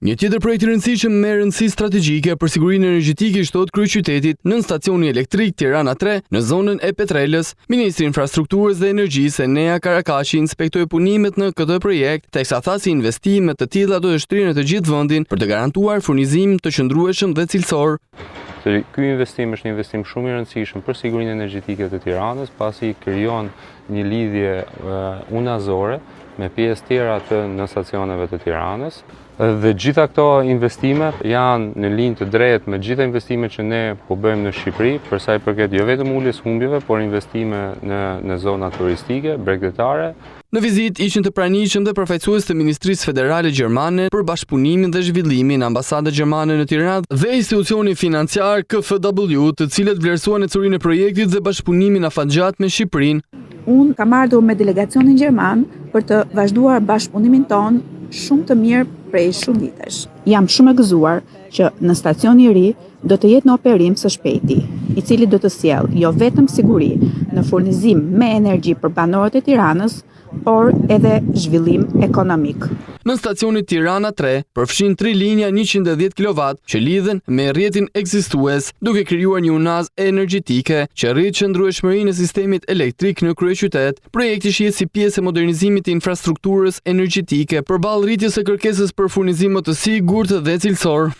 Një tjetër projekt i rëndësishëm me rëndësi strategjike për sigurinë energjetike i shtot kryeqytetit nën stacioni elektrik Tirana 3 në zonën e Petrelës. Ministri i Infrastrukturës dhe Energjisë Enea Karakashi inspektoi punimet në këtë projekt, teksa tha se investimet të tilla do të shtrihen në të gjithë vendin për të garantuar furnizim të qëndrueshëm dhe cilësor. Ky investim është një investim shumë i rëndësishëm për sigurinë energjetike të Tiranës, pasi krijon një lidhje unazore me pjesë tjera në stacioneve të Tiranës. Dhe gjitha këto investime janë në linjë të drejtë me gjitha investimet që ne po bëjmë në Shqipëri, për sa i përket jo vetëm uljes humbjeve, por investime në zona turistike, bregdetare. Në vizitë ishin të pranishëm dhe përfaqësues të Ministrisë Federale Gjermane për bashkëpunimin dhe zhvillimin, ambasadës gjermane në Tiranë dhe institucioni financiar KfW, të cilët vlerësuan ecurinë e projektit dhe bashkëpunimin afatgjat me Shqipërinë. Unë kam ardhur me delegacionin gjerman për të vazhduar bashkëpunimin ton shumë të mirë prej shumë vitesh. Jam shumë e gëzuar që në stacioni i ri do të jetë në operim së shpejti, i cili do të sjellë jo vetëm siguri në furnizim me energji për banorët e Tiranës, por edhe zhvillim ekonomik. Në stacionin Tirana 3 përfshin 3 linja 110 kW që lidhen me rrjetin ekzistues, duke krijuar një unazë energjetike që rrit qëndrueshmërinë e sistemit elektrik në kryeqytet. Projekti shihet si pjesë e modernizimit të infrastrukturës energjetike përballë rritjes së kërkesës për furnizim më të sigurt dhe cilësor.